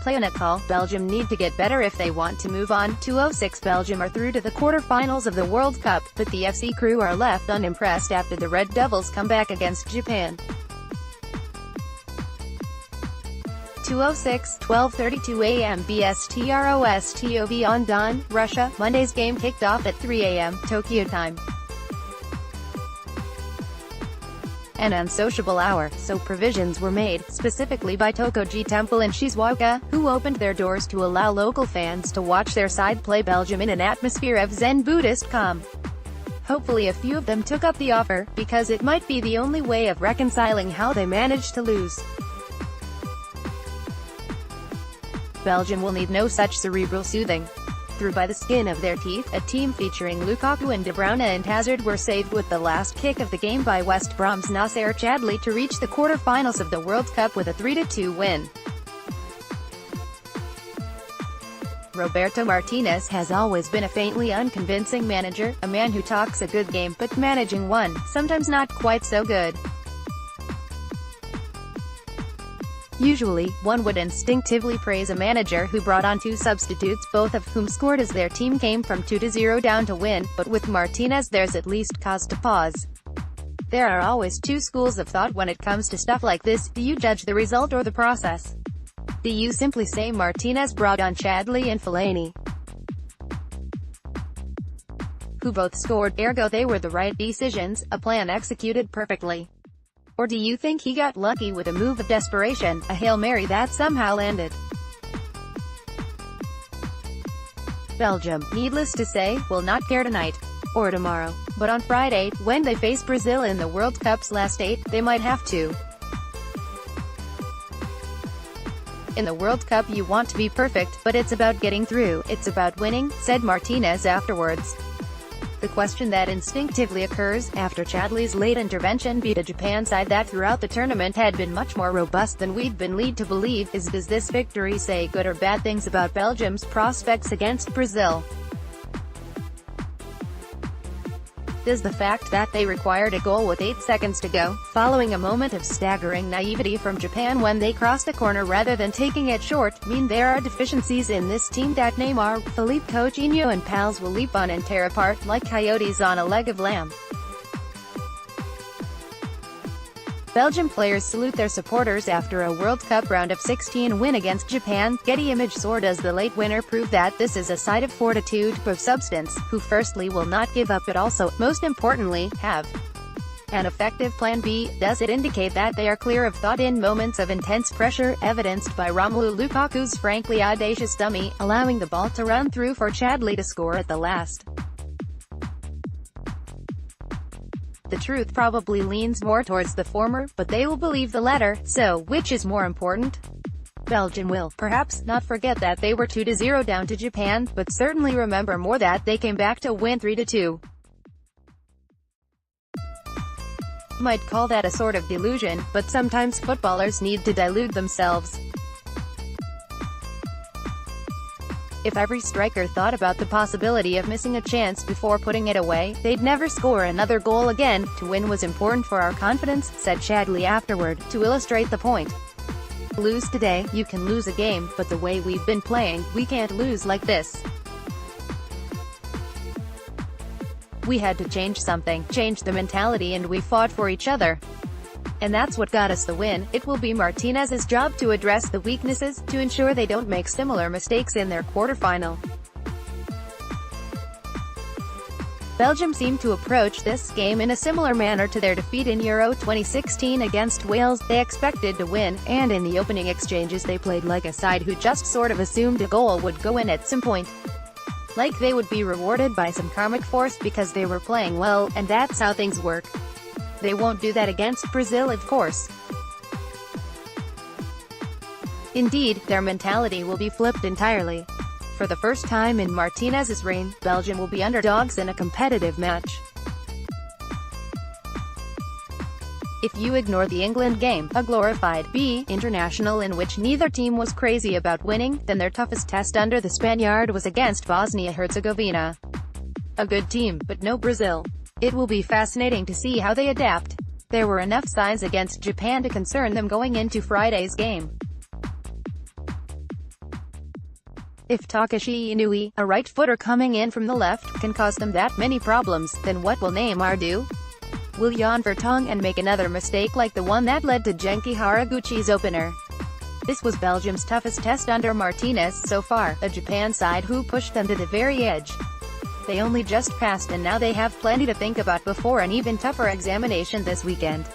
playNicol. Belgium need to get better if they want to move on. 206 Belgium are through to the quarterfinals of the World Cup, but the FC crew are left unimpressed after the Red Devils come back against Japan. 206, 12:32 a.m. BSTROSTOV-ON-DON, Russia. Monday's game kicked off at 3 a.m. Tokyo time. An unsociable hour, so provisions were made, specifically by Tokoji Temple in Shizuoka, who opened their doors to allow local fans to watch their side play Belgium in an atmosphere of Zen Buddhist calm. Hopefully a few of them took up the offer, because it might be the only way of reconciling how they managed to lose. Belgium will need no such cerebral soothing. Through by the skin of their teeth, a team featuring Lukaku and De Bruyne and Hazard were saved with the last kick of the game by West Brom's Nasser Chadli to reach the quarter-finals of the World Cup with a 3-2 win. Roberto Martinez has always been a faintly unconvincing manager, a man who talks a good game but managing one, sometimes not quite so good. Usually, one would instinctively praise a manager who brought on two substitutes, both of whom scored as their team came from 2-0 down to win, but with Martinez there's at least cause to pause. There are always two schools of thought when it comes to stuff like this. Do you judge the result or the process? Do you simply say Martinez brought on Chadli and Fellaini, who both scored, ergo they were the right decisions, a plan executed perfectly? Or do you think he got lucky with a move of desperation, a Hail Mary that somehow landed? Belgium, needless to say, will not care tonight, or tomorrow, but on Friday, when they face Brazil in the World Cup's last 8, they might have to. In the World Cup you want to be perfect, but it's about getting through, it's about winning, said Martinez afterwards. The question that instinctively occurs, after Chadli's late intervention beat a Japan side that throughout the tournament had been much more robust than we'd been led to believe, is does this victory say good or bad things about Belgium's prospects against Brazil? Does the fact that they required a goal with 8 seconds to go, following a moment of staggering naivety from Japan when they crossed the corner rather than taking it short, mean there are deficiencies in this team that Neymar, Philippe Coutinho and pals will leap on and tear apart, like coyotes on a leg of lamb? Belgium players salute their supporters after a World Cup round of 16 win against Japan. Getty Image soar does the late winner prove that this is a side of fortitude, of substance, who firstly will not give up but also, most importantly, have an effective plan B? Does it indicate that they are clear of thought in moments of intense pressure, evidenced by Romelu Lukaku's frankly audacious dummy, allowing the ball to run through for Chadli to score at the last? The truth probably leans more towards the former, but they will believe the latter, so which is more important? Belgium will, perhaps, not forget that they were 2-0 down to Japan, but certainly remember more that they came back to win 3-2. Might call that a sort of delusion, but sometimes footballers need to delude themselves. If every striker thought about the possibility of missing a chance before putting it away, they'd never score another goal again. To win was important for our confidence, said Chadli afterward, to illustrate the point. Lose today, you can lose a game, but the way we've been playing, we can't lose like this. We had to change something, change the mentality, and we fought for each other. And that's what got us the win. It will be Martinez's job to address the weaknesses, to ensure they don't make similar mistakes in their quarterfinal. Belgium seemed to approach this game in a similar manner to their defeat in Euro 2016 against Wales. They expected to win, and in the opening exchanges they played like a side who just sort of assumed a goal would go in at some point. Like they would be rewarded by some karmic force because they were playing well, and that's how things work. They won't do that against Brazil, of course. Indeed, their mentality will be flipped entirely. For the first time in Martinez's reign, Belgium will be underdogs in a competitive match. If you ignore the England game, a glorified B international in which neither team was crazy about winning, then their toughest test under the Spaniard was against Bosnia-Herzegovina. A good team, but no Brazil. It will be fascinating to see how they adapt. There were enough signs against Japan to concern them going into Friday's game. If Takashi Inui, a right-footer coming in from the left, can cause them that many problems, then what will Neymar do? Will Jan Vertonghen make another mistake like the one that led to Genki Haraguchi's opener? This was Belgium's toughest test under Martinez so far, a Japan side who pushed them to the very edge. They only just passed and now they have plenty to think about before an even tougher examination this weekend.